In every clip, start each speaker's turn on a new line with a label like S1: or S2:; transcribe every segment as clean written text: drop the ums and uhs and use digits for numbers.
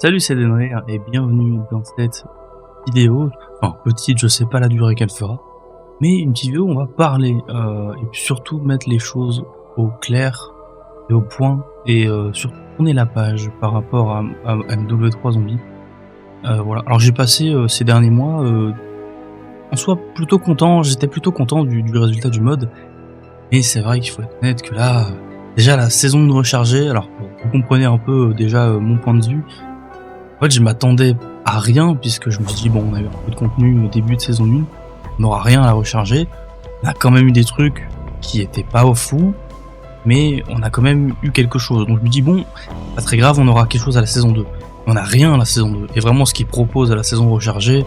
S1: Salut, c'est Denrer et bienvenue dans cette vidéo. Enfin, petite, je sais pas la durée qu'elle fera, mais une petite vidéo où on va parler et puis surtout mettre les choses au clair et au point et surtout tourner la page par rapport à MW3 Zombie. Voilà. Alors j'ai passé ces derniers mois en soi plutôt content. J'étais plutôt content du résultat du mode, mais c'est vrai qu'il faut être honnête que là, déjà la saison 1 rechargée. Alors vous comprenez un peu déjà mon point de vue. En fait, je m'attendais à rien, puisque je me suis dit, bon, on a eu un peu de contenu au début de saison 1, on n'aura rien à la recharger. On a quand même eu des trucs qui étaient pas au fou, mais on a quand même eu quelque chose. Donc je me dis, bon, pas très grave, on aura quelque chose à la saison 2. On n'a rien à la saison 2. Et vraiment, ce qu'ils proposent à la saison rechargée,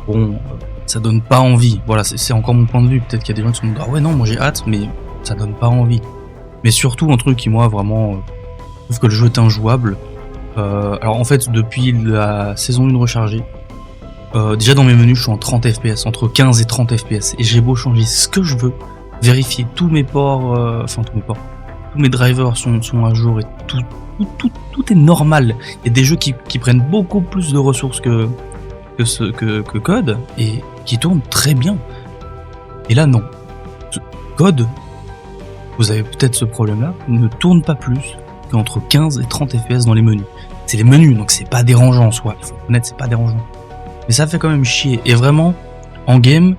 S1: bon, ça donne pas envie. Voilà, c'est encore mon point de vue. Peut-être qu'il y a des gens qui se disent, ah ouais, non, moi j'ai hâte, mais ça donne pas envie. Mais surtout, un truc qui, moi, vraiment, je trouve que le jeu est injouable. Alors en fait, depuis la saison 1 rechargée, déjà dans mes menus je suis en 30 fps, entre 15 et 30 fps, et j'ai beau changer ce que je veux, vérifier tous mes ports, tous mes drivers sont à jour et tout est normal. Il y a des jeux qui prennent beaucoup plus de ressources que Code et qui tournent très bien. Et là non, Code, vous avez peut-être ce problème là, ne tourne pas plus qu'entre 15 et 30 fps dans les menus. C'est les menus, donc c'est pas dérangeant en soi, il faut reconnaître, c'est pas dérangeant. Mais ça fait quand même chier, et vraiment, en game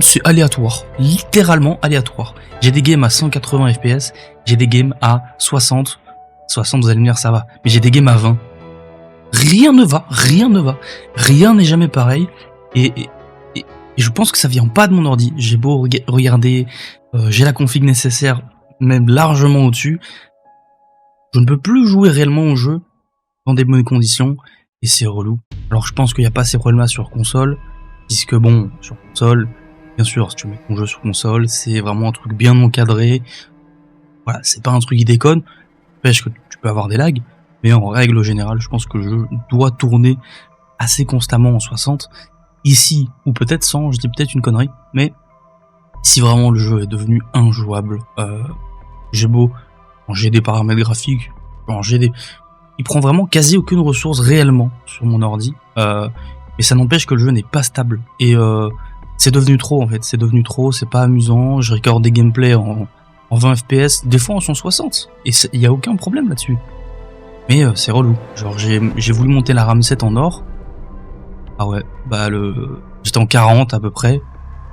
S1: c'est aléatoire, littéralement aléatoire. J'ai des games à 180 fps, j'ai des games à 60 vous allez me dire ça va, mais j'ai des games à 20. Rien ne va, rien n'est jamais pareil, et je pense que ça vient pas de mon ordi. J'ai beau regarder, j'ai la config nécessaire, même largement au-dessus, je ne peux plus jouer réellement au jeu dans des bonnes conditions, et c'est relou. Alors je pense qu'il n'y a pas ces problèmes-là sur console, puisque bon, sur console, bien sûr, si tu mets ton jeu sur console, c'est vraiment un truc bien encadré. Voilà, c'est pas un truc qui déconne, n'empêche que tu peux avoir des lags, mais en règle générale, je pense que le jeu doit tourner assez constamment en 60. Ici, ou peut-être 100, je dis peut-être une connerie, mais si vraiment le jeu est devenu injouable, j'ai beau changer des paramètres graphiques, il prend vraiment quasi aucune ressource réellement sur mon ordi, mais ça n'empêche que le jeu n'est pas stable, et c'est devenu trop en fait, c'est pas amusant. Je record des gameplays en 20 fps, des fois en 160, et il y a aucun problème là-dessus, mais c'est relou. Genre j'ai voulu monter la RAM 7 en or, ah ouais, bah j'étais en 40 à peu près,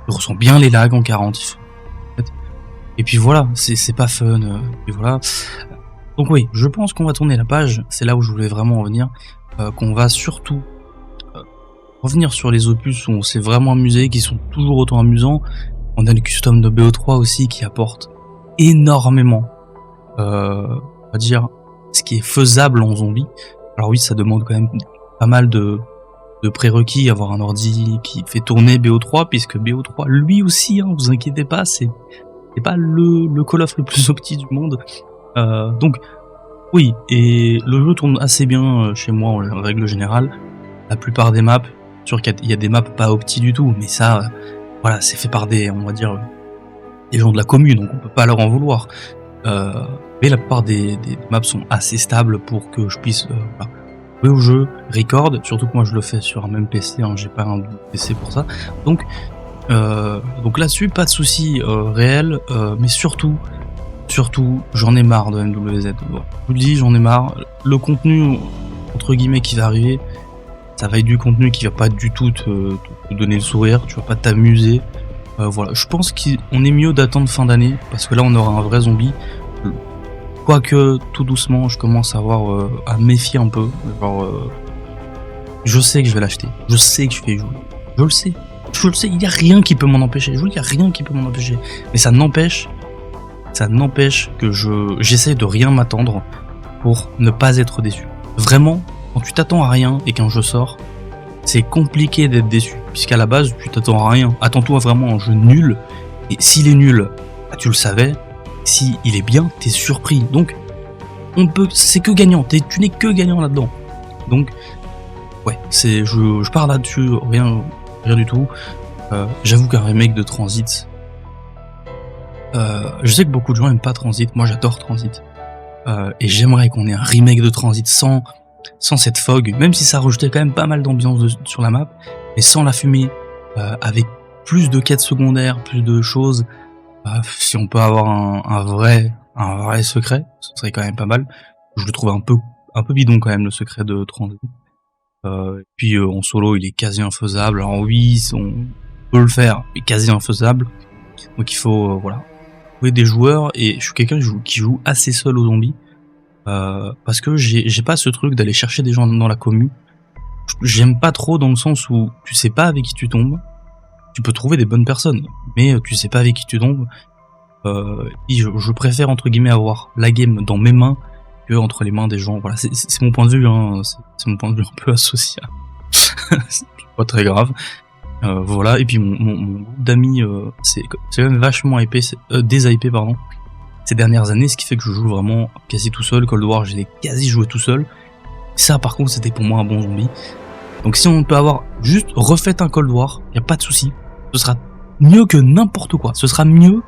S1: je ressens bien les lags en 40, et puis voilà, c'est pas fun, et voilà. Donc oui, je pense qu'on va tourner la page, c'est là où je voulais vraiment en venir, qu'on va surtout revenir sur les opus où on s'est vraiment amusé, qui sont toujours autant amusants. On a le custom de BO3 aussi qui apporte énormément, on va dire, ce qui est faisable en zombie. Alors oui, ça demande quand même pas mal de prérequis, avoir un ordi qui fait tourner BO3, puisque BO3 lui aussi, hein, vous inquiétez pas, c'est pas le Call of le plus opti du monde. Donc oui, et le jeu tourne assez bien chez moi en règle générale. La plupart des maps, sûr qu'il y a des maps pas opti du tout, mais ça, voilà, c'est fait par des, on va dire, des gens de la commune, donc on peut pas leur en vouloir. Mais la plupart des maps sont assez stables pour que je puisse jouer au jeu, record, surtout que moi je le fais sur un même PC, hein, j'ai pas un PC pour ça. Donc là-dessus, pas de soucis réels, mais surtout, j'en ai marre de MWZ. Bon, je vous le dis, j'en ai marre. Le contenu, entre guillemets, qui va arriver, ça va être du contenu qui va pas du tout te donner le sourire, tu vas pas t'amuser. Voilà, je pense qu'on est mieux d'attendre fin d'année, parce que là on aura un vrai zombie. Quoique, tout doucement, je commence à à me méfier un peu. Genre, je sais que je vais l'acheter, je sais que je vais y jouer, je le sais, il y a rien qui peut m'en empêcher, mais ça n'empêche que j'essaie de rien m'attendre pour ne pas être déçu. Vraiment, quand tu t'attends à rien et qu'un jeu sort, c'est compliqué d'être déçu, puisqu'à la base tu t'attends à rien. Attends-toi vraiment à un jeu nul, et s'il est nul, bah, tu le savais. Si il est bien, t'es surpris. Donc c'est que gagnant, tu n'es que gagnant là-dedans. Donc ouais, je pars là-dessus, rien du tout. J'avoue qu'un remake de Transit, je sais que beaucoup de gens aiment pas Transit, moi j'adore Transit. Et j'aimerais qu'on ait un remake de Transit sans sans cette fog, même si ça rajoutait quand même pas mal d'ambiance sur la map, mais sans la fumée, avec plus de quêtes secondaires, plus de choses, si on peut avoir un vrai secret, ce serait quand même pas mal. Je le trouve un peu bidon quand même, le secret de Transit. Puis en solo il est quasi infaisable, alors oui on peut le faire, mais quasi infaisable, donc il faut voilà, trouver des joueurs, et je suis quelqu'un qui joue assez seul aux zombies, parce que j'ai pas ce truc d'aller chercher des gens dans la commu. J'aime pas trop dans le sens où tu sais pas avec qui tu tombes, tu peux trouver des bonnes personnes, mais tu sais pas avec qui tu tombes, et je préfère entre guillemets avoir la game dans mes mains que entre les mains des gens. Voilà, c'est mon point de vue, hein, c'est mon point de vue un peu asocial. C'est pas très grave. Voilà, et puis mon groupe d'amis, c'est quand même vachement déshypé pardon, ces dernières années, ce qui fait que je joue vraiment quasi tout seul. Cold War, j'ai quasi joué tout seul. Ça par contre c'était pour moi un bon zombie. Donc si on peut avoir juste refait un Cold War, y a pas de souci. Ce sera mieux que n'importe quoi. Ce sera mieux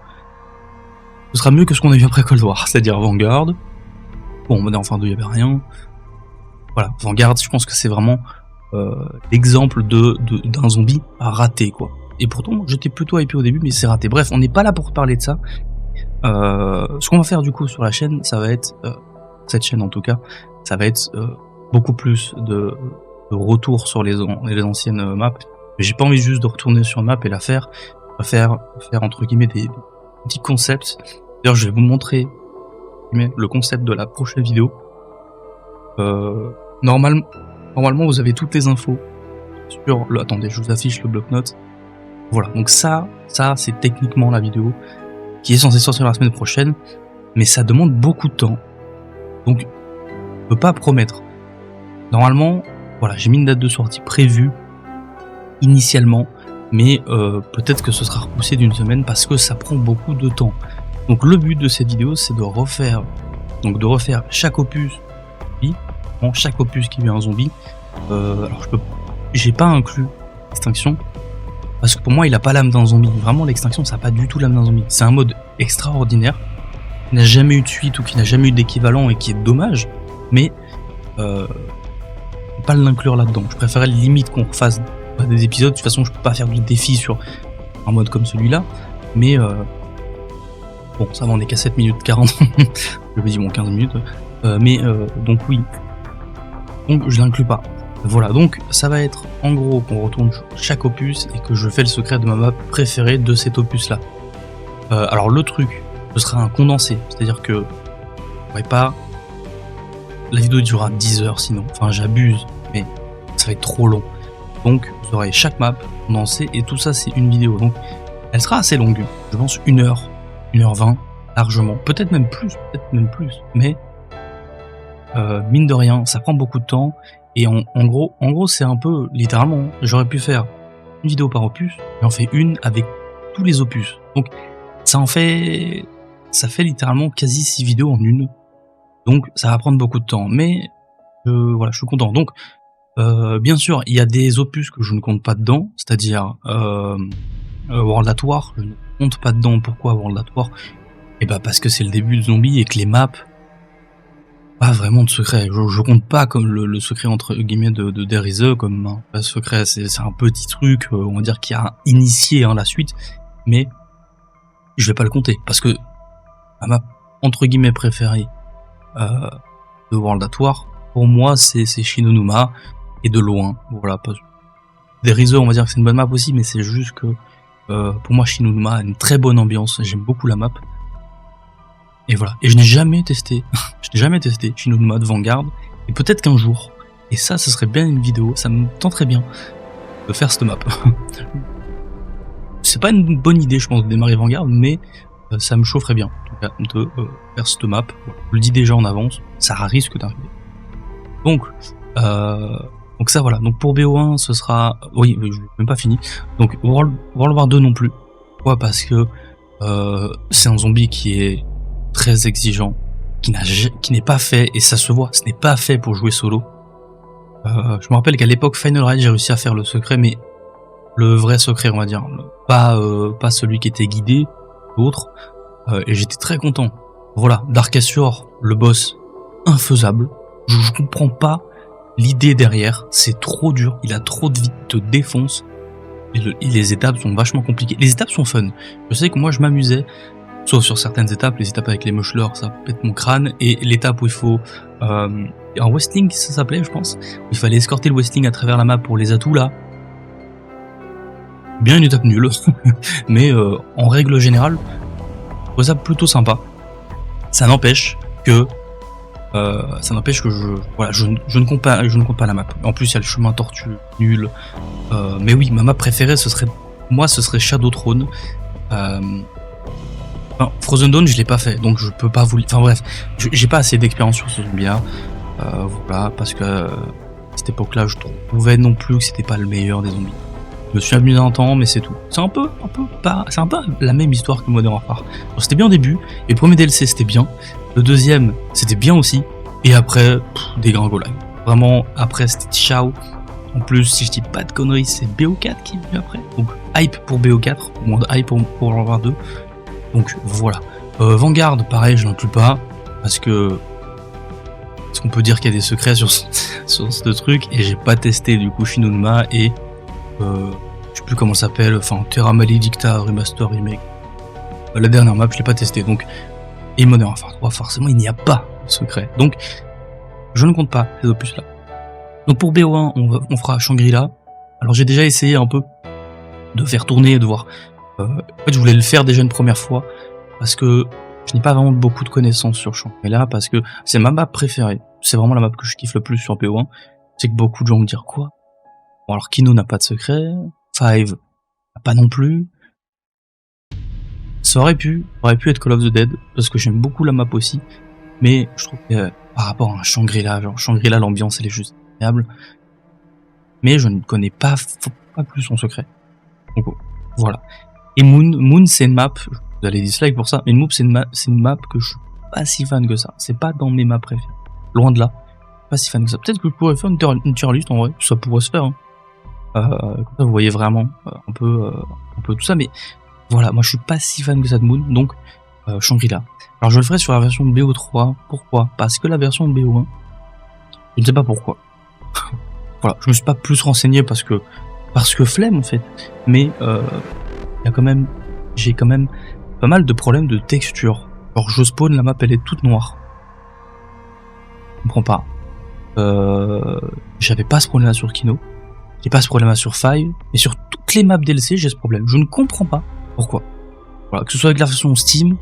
S1: que ce qu'on a vu après Cold War, c'est-à-dire Vanguard. Bon, Modern Warfare 2, il y avait rien. Voilà, Vanguard, je pense que c'est vraiment l'exemple d'un zombie raté, quoi. Et pourtant, j'étais plutôt hypé au début, mais c'est raté. Bref, on n'est pas là pour parler de ça. Ce qu'on va faire du coup sur la chaîne, ça va être, cette chaîne en tout cas, ça va être beaucoup plus de retour sur les anciennes maps. Mais j'ai pas envie juste de retourner sur une map et la faire. On va faire entre guillemets des petits concepts. D'ailleurs, je vais vous montrer le concept de la prochaine vidéo. Normalement vous avez toutes les infos sur le... Attendez, je vous affiche le bloc-notes. Voilà, donc ça c'est techniquement la vidéo qui est censée sortir la semaine prochaine, mais ça demande beaucoup de temps. Donc, on peut pas promettre. Normalement, voilà, j'ai mis une date de sortie prévue initialement, mais peut-être que ce sera repoussé d'une semaine parce que ça prend beaucoup de temps. Donc le but de cette vidéo, c'est de refaire chaque opus, chaque opus qui vient un zombie. Alors j'ai pas inclus l'extinction parce que pour moi il a pas l'âme d'un zombie. Vraiment l'extinction ça a pas du tout l'âme d'un zombie. C'est un mode extraordinaire qui n'a jamais eu de suite ou qui n'a jamais eu d'équivalent et qui est dommage, mais pas l'inclure là-dedans. Je préférais limite qu'on refasse des épisodes. De toute façon je peux pas faire de défi sur un mode comme celui-là, mais bon, ça va, on est qu'à 7 minutes 40. Je me dis bon 15 minutes. Donc oui. Donc je l'inclus pas. Voilà, donc ça va être en gros qu'on retourne chaque opus et que je fais le secret de ma map préférée de cet opus là. Alors le truc, ce sera un condensé, c'est-à-dire que pas. La vidéo durera 10 heures sinon, enfin j'abuse, mais ça va être trop long. Donc vous aurez chaque map condensée et tout ça c'est une vidéo. Donc elle sera assez longue, je pense 1 heure, 1h20 largement, peut-être même plus, mais mine de rien, ça prend beaucoup de temps. Et en gros, c'est un peu, littéralement, j'aurais pu faire une vidéo par opus, et en fait une avec tous les opus. Donc, ça fait littéralement quasi 6 vidéos en une. Donc, ça va prendre beaucoup de temps. Mais, voilà, je suis content. Donc, bien sûr, il y a des opus que je ne compte pas dedans, c'est-à-dire, World at War, je ne compte pas dedans. Pourquoi World at War? Et bah, parce que c'est le début de Zombie et que les maps, pas vraiment de secret. Je compte pas comme le secret entre guillemets de There Is A comme un secret. C'est un petit truc, on va dire, qui a initié la suite, mais je vais pas le compter parce que ma map entre guillemets préférée de World at War, pour moi, c'est Shinonuma et de loin. Voilà. There Is A, on va dire que c'est une bonne map aussi, mais c'est juste que pour moi, Shinonuma a une très bonne ambiance. J'aime beaucoup la map. Et voilà. Et je n'ai jamais testé Shinonuma de Vanguard. Et peut-être qu'un jour, et ça, ce serait bien une vidéo, ça me tenterait bien de faire cette map. C'est pas une bonne idée, je pense, de démarrer Vanguard, mais ça me chaufferait bien, en tout cas, de faire cette map. Je le dis déjà en avance, ça risque d'arriver. Donc ça, voilà. Donc pour BO1, ce sera... Oui, je n'ai même pas fini. Donc World War 2 non plus. Pourquoi? Parce que c'est un zombie qui est très exigeant, qui n'est pas fait, et ça se voit, ce n'est pas fait pour jouer solo. Je me rappelle qu'à l'époque Final Raid, j'ai réussi à faire le secret, mais le vrai secret, on va dire, pas celui qui était guidé, l'autre, et j'étais très content. Voilà, Dark Azure, le boss infaisable. Je comprends pas l'idée derrière, c'est trop dur, il a trop de vie, il te défonce, et les étapes sont vachement compliquées. Les étapes sont fun. Je sais que moi je m'amusais, sauf sur certaines étapes, les étapes avec les mushlers, ça pète mon crâne, et l'étape où il faut... un Westling, ça s'appelait, je pense, où il fallait escorter le Westling à travers la map pour les atouts, là. Bien une étape nulle, mais en règle générale, je trouve ça plutôt sympa. Ça n'empêche que je ne compte pas la map. En plus, il y a le chemin tortueux, nul. Mais oui, ma map préférée, ce serait Shadow Throne. Frozen Dawn, je l'ai pas fait, donc je peux pas vous... Enfin bref, j'ai pas assez d'expérience sur ce zombie-là. Voilà, parce que à cette époque-là, je trouvais non plus que c'était pas le meilleur des zombies. Je me suis amusé un temps, mais c'est tout. C'est un peu la même histoire que Modern Warfare. C'était bien au début, et le premier DLC c'était bien, le deuxième c'était bien aussi, et après, dégringolade. Vraiment, après c'était ciao. En plus, si je dis pas de conneries, c'est BO4 qui est venu après. Donc hype pour BO4, moins de hype pour World War 2. Donc voilà. Vanguard, pareil, je l'inclus pas, parce qu'on peut dire qu'il y a des secrets sur ce truc, et j'ai pas testé du coup Shinonma, et je sais plus comment ça s'appelle, enfin Terra Maledicta Remaster Remake. La dernière map, je l'ai pas testé, donc... Et Modern Warfare 3, forcément, il n'y a pas de secret. Donc, je ne compte pas ces opus-là. Donc pour BO1, on fera Shangri-La. Alors j'ai déjà essayé un peu de faire tourner, de voir... en fait, je voulais le faire déjà une première fois, parce que je n'ai pas vraiment beaucoup de connaissances sur Shangri-La, parce que c'est ma map préférée. C'est vraiment la map que je kiffe le plus sur BO1. C'est que beaucoup de gens me disent quoi. Bon, alors Kino n'a pas de secret, Five n'a pas non plus. Ça aurait pu être Call of the Dead, parce que j'aime beaucoup la map aussi, mais je trouve que par rapport à un Shangri-La, genre Shangri-La, l'ambiance elle est juste incroyable. Mais je ne connais pas plus son secret. Donc voilà. Et Moon c'est une map, vous allez dislike pour ça, mais Moon c'est une map que je suis pas si fan que ça. C'est pas dans mes maps préférées. Loin de là. Pas si fan que ça. Peut-être que je pourrais faire une tier list en vrai, ça pourrait se faire. Hein. Comme ça vous voyez vraiment un peu tout ça, mais voilà, moi je suis pas si fan que ça de Moon, donc Shangri-La. Alors je le ferai sur la version de BO3, pourquoi? Parce que la version de BO1, je ne sais pas pourquoi. Voilà, je me suis pas plus renseigné parce que flemme en fait, mais j'ai quand même pas mal de problèmes de texture. Alors je spawn, la map elle est toute noire. Je comprends pas. J'avais pas ce problème là sur Kino. J'ai pas ce problème-là sur Five, et sur toutes les maps DLC, j'ai ce problème. Je ne comprends pas pourquoi. Voilà, que ce soit avec la version Steam,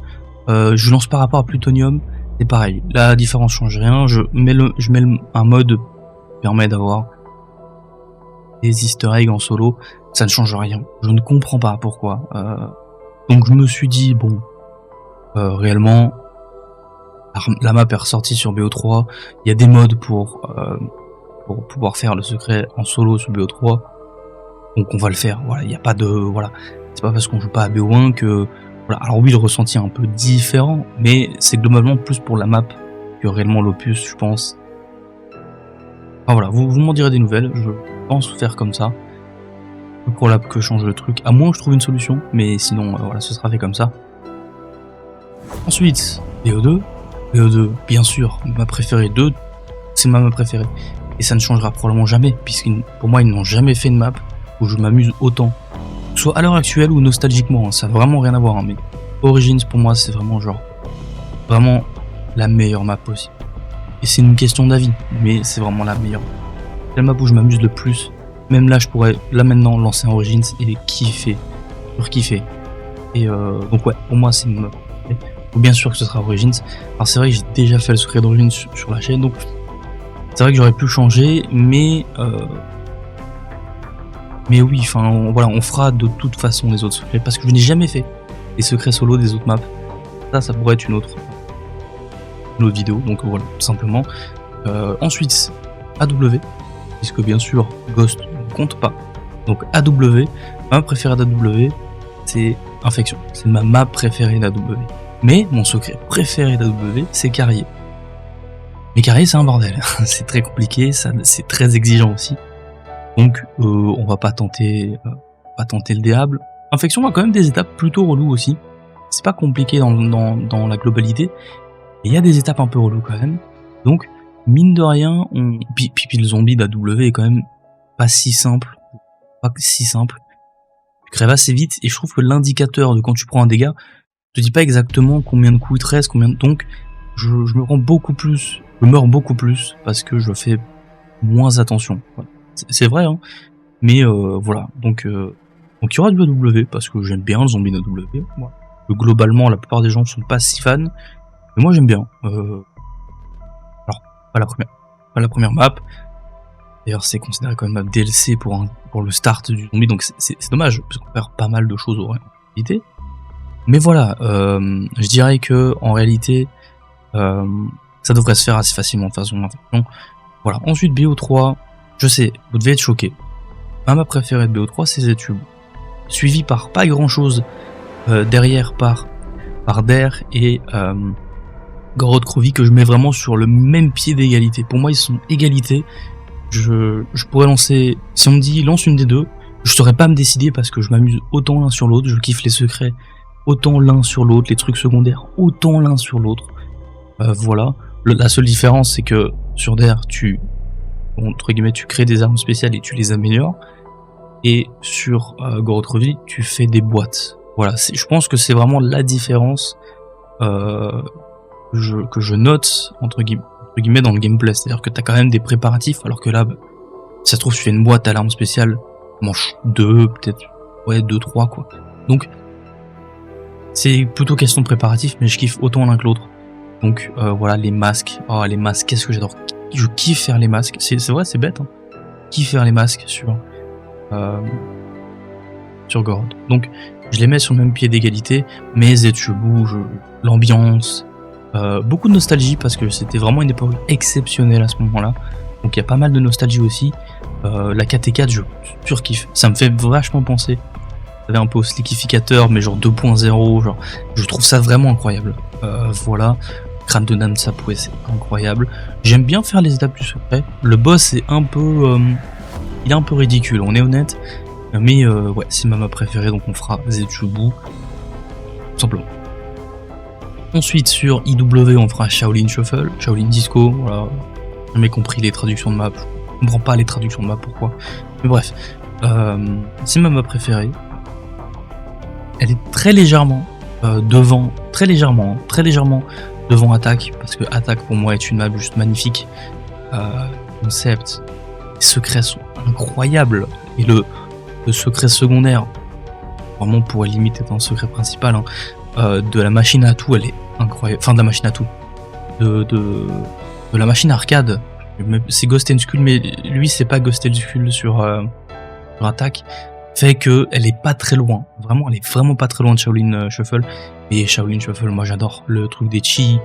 S1: je lance par rapport à Plutonium, c'est pareil. La différence change rien. Je mets un mode qui permet d'avoir des Easter eggs en solo, ça ne change rien. Je ne comprends pas pourquoi. Donc je me suis dit bon, réellement, la map est ressortie sur BO3. Il y a des modes pour pouvoir faire le secret en solo sur BO3, donc on va le faire. Voilà, il n'y a pas de... Voilà, c'est pas parce qu'on joue pas à BO1 que... Voilà, alors oui, le ressenti est un peu différent, mais c'est globalement plus pour la map que réellement l'opus, je pense. Enfin voilà, vous m'en direz des nouvelles, je pense faire comme ça. Plus probable que je change le truc, à moins que je trouve une solution, mais sinon, voilà, ce sera fait comme ça. Ensuite, BO2. BO2, bien sûr, ma préférée 2, c'est ma map préférée. Et ça ne changera probablement jamais, puisque pour moi ils n'ont jamais fait une map où je m'amuse autant. Soit à l'heure actuelle ou nostalgiquement, hein, ça n'a vraiment rien à voir, hein, mais Origins pour moi c'est vraiment vraiment la meilleure map possible. Et c'est une question d'avis, mais c'est vraiment la meilleure. C'est la map où je m'amuse le plus. Même là je pourrais là maintenant lancer un Origins et kiffer. Et donc ouais, pour moi c'est une map. Bien sûr que ce sera Origins. Alors c'est vrai que j'ai déjà fait le secret d'Origins sur la chaîne, donc c'est vrai que j'aurais pu changer, mais oui, enfin voilà, on fera de toute façon les autres secrets, parce que je n'ai jamais fait les secrets solo des autres maps. Ça pourrait être une autre vidéo, donc voilà, tout simplement. Ensuite, AW, puisque bien sûr Ghost ne compte pas. Donc AW, ma map préférée d'AW, c'est Infection. C'est ma map préférée d'AW. Mais mon secret préféré d'AW, c'est Carrier. Mais Carrier, c'est un bordel. C'est très compliqué, c'est très exigeant aussi. Donc, on va pas tenter le diable. Infection a quand même des étapes plutôt reloues aussi. C'est pas compliqué dans la globalité. Et il y a des étapes un peu reloues quand même. Donc, mine de rien, puis le zombie d'AW est quand même pas si simple. Pas si simple. Tu crèves assez vite, et je trouve que l'indicateur de quand tu prends un dégât te dit pas exactement combien de coups il te reste, donc je meurs beaucoup plus parce que je fais moins attention. Voilà. C'est vrai, hein. Mais voilà, donc il y aura du AW parce que j'aime bien le zombie d'AW. Voilà. Globalement, la plupart des gens sont pas si fans, mais moi j'aime bien. Alors, pas la première map. D'ailleurs, c'est considéré comme une map DLC pour le start du zombie, donc c'est dommage parce qu'on perd pas mal de choses en réalité. Mais voilà, je dirais que en réalité, ça devrait se faire assez facilement de façon d'infection. Voilà. Ensuite, BO3, je sais, vous devez être choqués. Ma map préférée de BO3, c'est ZTube, suivi par pas grand chose derrière par Der et Gorod Krovi, que je mets vraiment sur le même pied d'égalité. Pour moi, ils sont égalité. Je pourrais lancer, si on me dit lance une des deux, je saurais pas me décider parce que je m'amuse autant l'un sur l'autre, je kiffe les secrets autant l'un sur l'autre, les trucs secondaires autant l'un sur l'autre. Voilà. La seule différence, c'est que sur Der, entre guillemets, tu crées des armes spéciales et tu les améliores, et sur Gorod Krovi, tu fais des boîtes. Voilà, je pense que c'est vraiment la différence que je note entre guillemets dans le gameplay, c'est-à-dire que t'as quand même des préparatifs, alors que là, si ça se trouve, tu fais une boîte à l'arme spéciale, manche 2, peut-être, ouais, 2, 3, quoi. Donc, c'est plutôt question de préparatif, mais je kiffe autant l'un que l'autre. Donc, voilà, les masques, qu'est-ce que j'adore. Je kiffe faire les masques, c'est vrai, c'est bête, hein. Je kiffe faire les masques sur Gorod. Donc, je les mets sur le même pied d'égalité, mais ZTube, l'ambiance, beaucoup de nostalgie parce que c'était vraiment une époque exceptionnelle à ce moment-là. Donc il y a pas mal de nostalgie aussi. La KT4, je surkiffe. Ça me fait vachement penser. Vous savez, un peu au slickificateur, mais genre 2.0. Genre, je trouve ça vraiment incroyable. Voilà. Crâne de Namsap, ouais, c'est incroyable. J'aime bien faire les étapes du secret. Le boss est un peu, il est un peu ridicule. On est honnête. Mais ouais, c'est ma map préférée, donc on fera ZTube, tout simplement. Ensuite, sur IW, on fera Shaolin Shuffle, Shaolin Disco, voilà. J'ai jamais compris les traductions de map, je comprends pas les traductions de map, pourquoi. Mais bref, c'est ma map préférée. Elle est très légèrement devant Attack, parce que Attack pour moi est une map juste magnifique. Concept, les secrets sont incroyables, et le secret secondaire, vraiment pour limiter dans le secret principal, hein, de la machine à tout, elle est incroyable. Enfin, de la machine à tout. De la machine arcade. C'est Ghost and Skull, mais lui, c'est pas Ghost and Skull sur Attack. Fait que elle est pas très loin. Vraiment, elle est vraiment pas très loin de Shaolin Shuffle. Et Shaolin Shuffle, moi j'adore le truc des chi,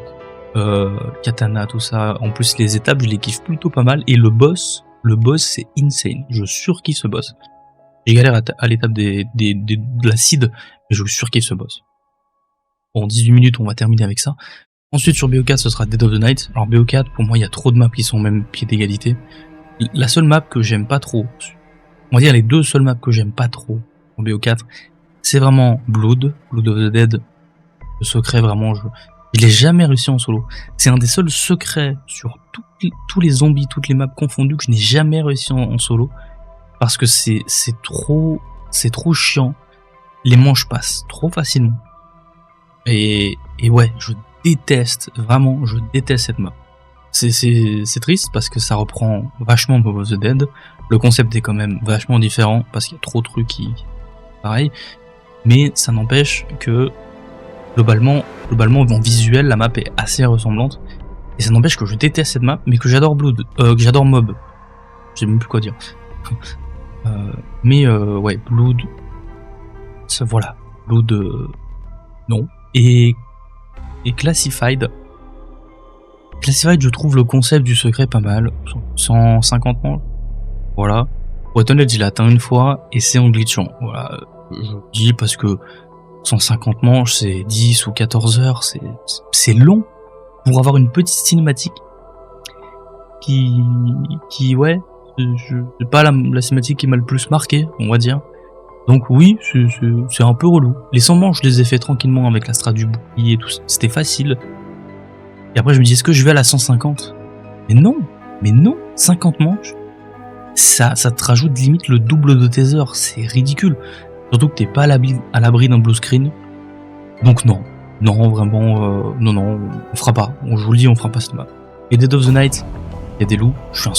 S1: katana, tout ça. En plus, les étapes, je les kiffe plutôt pas mal. Et le boss, c'est insane. Je surkiffe ce boss. J'ai galéré à l'étape de la seed, mais je surkiffe ce boss. En 18 minutes, on va terminer avec ça. Ensuite, sur BO4, ce sera Dead of the Night. Alors, BO4, pour moi, il y a trop de maps qui sont au même pied d'égalité. La seule map que j'aime pas trop, on va dire les deux seules maps que j'aime pas trop en BO4, c'est vraiment Blood of the Dead. Le secret, vraiment, je l'ai jamais réussi en solo. C'est un des seuls secrets sur tous les zombies, toutes les maps confondues, que je n'ai jamais réussi en solo. Parce que c'est trop chiant. Les manches passent trop facilement. Et ouais, je déteste cette map. C'est triste parce que ça reprend vachement Mob of the Dead. Le concept est quand même vachement différent parce qu'il y a trop de trucs qui pareil. Mais ça n'empêche que globalement en visuel, la map est assez ressemblante. Et ça n'empêche que je déteste cette map, mais que j'adore que j'adore Mob. Je sais même plus quoi dire. Ouais, Blood. Voilà. Blood. Non. Et Classified. Classified, je trouve le concept du secret pas mal. 150 manches. Voilà. Pour être honnête, j'ai atteint une fois et c'est en glitchant. Voilà. Je dis parce que 150 manches, c'est 10 ou 14 heures. C'est long pour avoir une petite cinématique qui ouais, c'est pas la cinématique qui m'a le plus marqué, on va dire. Donc oui, c'est un peu relou. Les 100 manches, je les ai fait tranquillement avec la strat du bouclier et tout, c'était facile. Et après je me dis, est-ce que je vais à la 150 ? mais non, 50 manches, ça te rajoute limite le double de tes heures, c'est ridicule. Surtout que t'es pas à l'abri d'un blue screen. Donc non, vraiment, non, on fera pas. Je vous le dis, on fera pas cette map. Et Dead of the Night, il y a des loups, je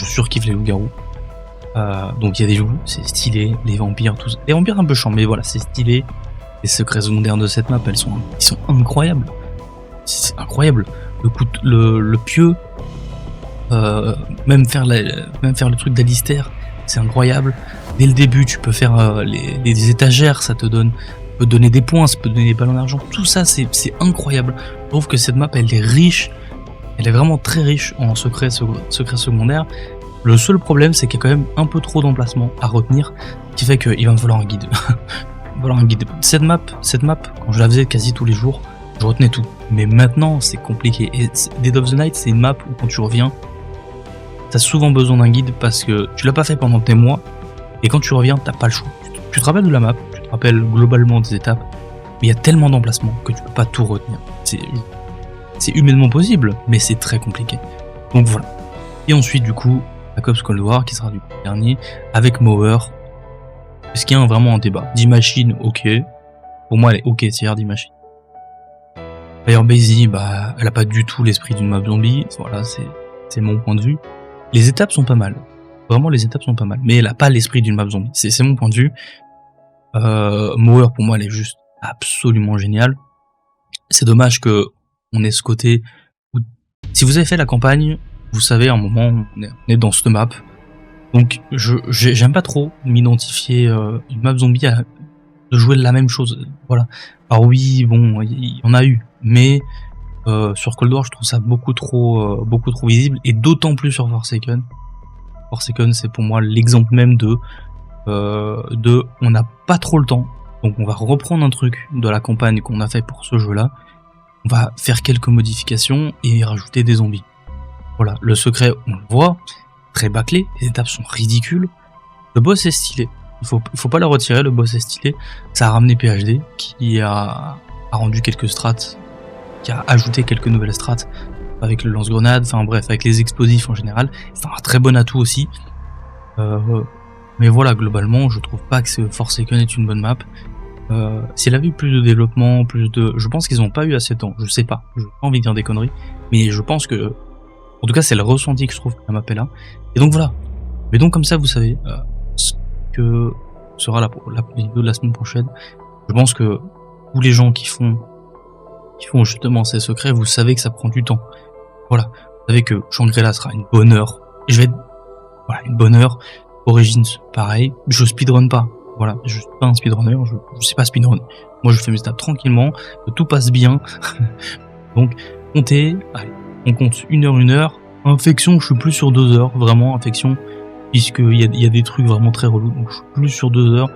S1: surkiffe les loups-garous. Donc il y a des loups, c'est stylé, les vampires, tout ça. Les vampires un peu chiants, mais voilà, c'est stylé. Les secrets secondaires de cette map, ils sont incroyables. C'est incroyable. Le pieu, même faire le truc d'Alistair, c'est incroyable. Dès le début, tu peux faire les étagères, ça peut donner des points, ça peut donner des ballons d'argent. Tout ça, c'est incroyable. Je trouve que cette map, elle est riche. Elle est vraiment très riche en secrets secondaires. Le seul problème, c'est qu'il y a quand même un peu trop d'emplacements à retenir, qui fait qu'il va me falloir un guide. Cette map, quand je la faisais quasi tous les jours, je retenais tout. Mais maintenant, c'est compliqué. Et Dead of the Night, c'est une map où quand tu reviens, t'as souvent besoin d'un guide parce que tu l'as pas fait pendant des mois, et quand tu reviens, t'as pas le choix. Tu te rappelles de la map, tu te rappelles globalement des étapes, mais il y a tellement d'emplacements que tu peux pas tout retenir. C'est humainement possible, mais c'est très compliqué. Donc voilà. Et ensuite, du coup, Black Ops Cold War, qui sera du dernier, avec Mower. Est-ce qu'il y a vraiment un débat? D-Machine, ok. Pour moi, elle est ok, c'est D-Machine. Firebase, bah, elle a pas du tout l'esprit d'une map zombie. Voilà, c'est mon point de vue. Les étapes sont pas mal. Vraiment, les étapes sont pas mal. Mais elle a pas l'esprit d'une map zombie. C'est mon point de vue. Mower, pour moi, elle est juste absolument géniale. C'est dommage que on ait ce côté où, si vous avez fait la campagne, vous savez, à un moment, on est dans cette map. Donc, j'aime pas trop m'identifier une map zombie de jouer la même chose. Voilà. Alors oui, bon, il y en a eu, mais sur Cold War, je trouve ça beaucoup trop visible, et d'autant plus sur Forsaken. Forsaken, c'est pour moi l'exemple même de on n'a pas trop le temps, donc on va reprendre un truc de la campagne qu'on a fait pour ce jeu-là. On va faire quelques modifications et rajouter des zombies. Voilà, le secret, on le voit, très bâclé, les étapes sont ridicules. Le boss est stylé, il faut pas le retirer, le boss est stylé. Ça a ramené PhD, qui a rendu quelques strats, qui a ajouté quelques nouvelles strats, avec le lance-grenade, enfin bref, avec les explosifs en général. C'est un très bon atout aussi. Mais voilà, globalement, je trouve pas que Forsaken est une bonne map. S'il avait eu plus de développement, je pense qu'ils ont pas eu assez de temps, je sais pas, j'ai pas envie de dire des conneries, mais je pense que, en tout cas c'est le ressenti que je trouve que la map est là, et donc voilà. Mais donc comme ça vous savez ce que sera la vidéo de la semaine prochaine. Je pense que tous les gens qui font justement ces secrets, vous savez que ça prend du temps. Voilà, vous savez que Shangri-La sera une bonne heure, et voilà, une bonne heure. Origins, pareil, je speedrun pas. Voilà, je suis pas un speedrunner, je sais pas speedrun. Moi je fais mes étapes tranquillement, tout passe bien. Donc comptez, allez, on compte 1 heure. Infection, je suis plus sur 2 heures, vraiment infection, puisqu'il y a des trucs vraiment très relous, donc je suis plus sur 2 heures.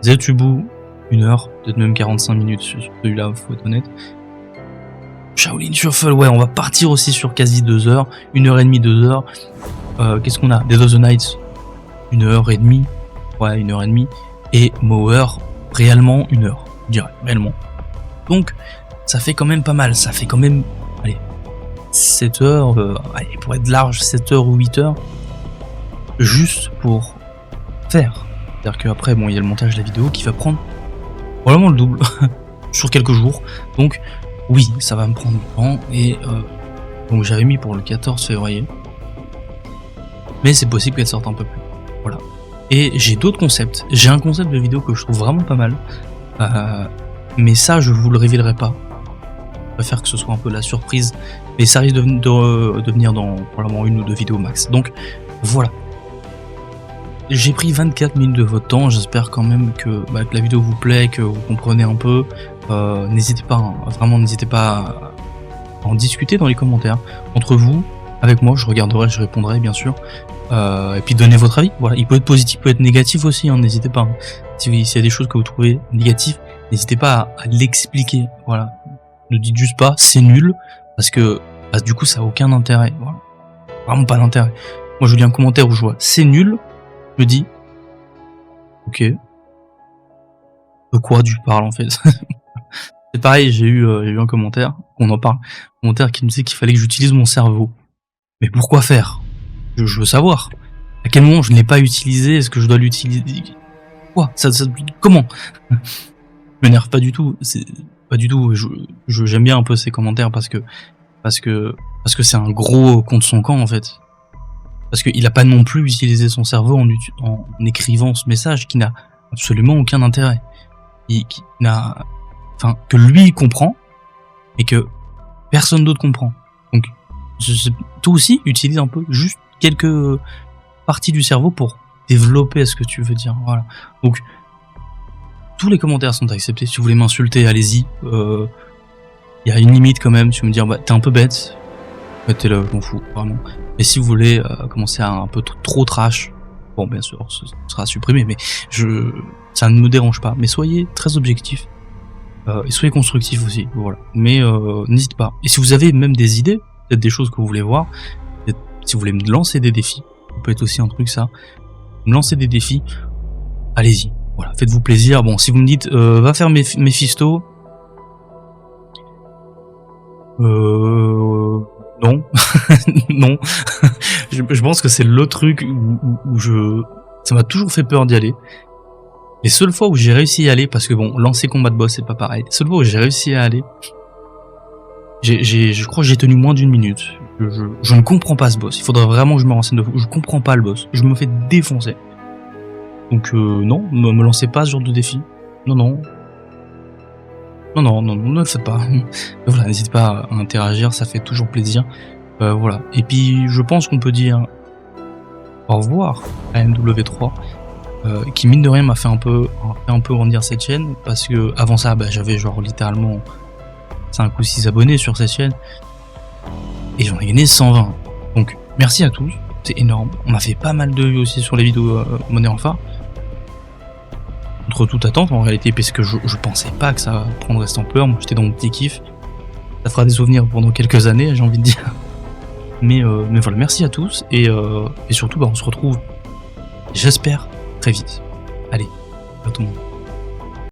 S1: Zetsubu, 1 heure, peut-être même 45 minutes sur celui-là, faut être honnête. Shaolin Shuffle, ouais, on va partir aussi sur quasi 2 heures, 1h30, 2 heures. Qu'est-ce qu'on a? Dead of the Night, 1h30, ouais, 1h30. Et Mower, réellement 1 heure, je dirais, réellement. Donc, ça fait quand même pas mal, ça fait quand même, allez, 7 heures, allez, pour être large, 7 heures ou 8 heures, juste pour faire. C'est-à-dire qu'après, bon, il y a le montage de la vidéo qui va prendre vraiment le double, sur quelques jours. Donc, oui, ça va me prendre du temps, et donc j'avais mis pour le 14 février. Mais c'est possible qu'elle sorte un peu plus. Voilà. Et j'ai d'autres concepts. J'ai un concept de vidéo que je trouve vraiment pas mal. Mais ça, je vous le révélerai pas. Je préfère que ce soit un peu la surprise. Mais ça risque de venir dans probablement 1 ou 2 vidéos max. Donc, voilà. J'ai pris 24 minutes de votre temps. J'espère quand même que la vidéo vous plaît, que vous comprenez un peu. N'hésitez pas, hein, vraiment n'hésitez pas à en discuter dans les commentaires. Entre vous, avec moi, je regarderai, je répondrai bien sûr. Et puis donnez votre avis, voilà, il peut être positif, il peut être négatif aussi, hein, n'hésitez pas. Hein. S'il y a des choses que vous trouvez négatives, n'hésitez pas à l'expliquer, voilà. Ne dites juste pas c'est nul, parce que du coup ça a aucun intérêt, voilà. Vraiment pas d'intérêt. Moi je lis un commentaire où je vois c'est nul, je me dis ok, de quoi tu parles en fait. C'est pareil, j'ai eu un commentaire, on en parle, un commentaire qui me disait qu'il fallait que j'utilise mon cerveau. Mais pourquoi faire? Je veux savoir. À quel moment je ne l'ai pas utilisé? Est-ce que je dois l'utiliser? Quoi? Comment? Je m'énerve pas du tout. C'est pas du tout. J'aime bien un peu ces commentaires parce que c'est un gros contre son camp en fait. Parce qu'il a pas non plus utilisé son cerveau en écrivant ce message qui n'a absolument aucun intérêt. Que lui comprend et que personne d'autre comprend. Donc, toi aussi, utilise un peu juste quelques parties du cerveau pour développer ce que tu veux dire. Voilà. Donc, tous les commentaires sont acceptés. Si vous voulez m'insulter, allez-y. Il y a une limite quand même. Tu me dire, t'es un peu bête. Mettez-le, je m'en fous, vraiment. Mais si vous voulez commencer à un peu trop trash, bon, bien sûr, ce sera supprimé, mais ça ne me dérange pas. Mais soyez très objectifs. Et soyez constructifs aussi, voilà. Mais n'hésitez pas. Et si vous avez même des idées, peut-être des choses que vous voulez voir, si vous voulez me lancer des défis, ça peut être aussi un truc ça, me lancer des défis, allez-y. Voilà, faites-vous plaisir. Bon, si vous me dites, va faire Mephisto, non, non. Je pense que c'est le truc où ça m'a toujours fait peur d'y aller. Les seules fois où j'ai réussi à y aller, parce que bon, lancer combat de boss c'est pas pareil. Les seules fois où j'ai réussi à aller, je crois que j'ai tenu moins d'une minute. Je ne comprends pas ce boss. Il faudrait vraiment que je me renseigne de fou. Je comprends pas le boss. Je me fais défoncer. Donc non, me lancez pas ce genre de défi. Non, ne le faites pas. Voilà, n'hésitez pas à interagir, ça fait toujours plaisir. Voilà. Et puis je pense qu'on peut dire au revoir à MW3. Qui mine de rien m'a fait un peu grandir cette chaîne, parce que avant ça j'avais genre littéralement 5 ou 6 abonnés sur cette chaîne et j'en ai gagné 120. Donc merci à tous, c'est énorme. On a fait pas mal de vues aussi sur les vidéos Monnaie en phare, contre toute attente en réalité, parce que je pensais pas que ça prendrait cette ampleur. Moi j'étais dans mon petit kiff, ça fera des souvenirs pendant quelques années, j'ai envie de dire. Mais voilà, merci à tous et surtout on se retrouve, j'espère, très vite. Allez, à tout le monde.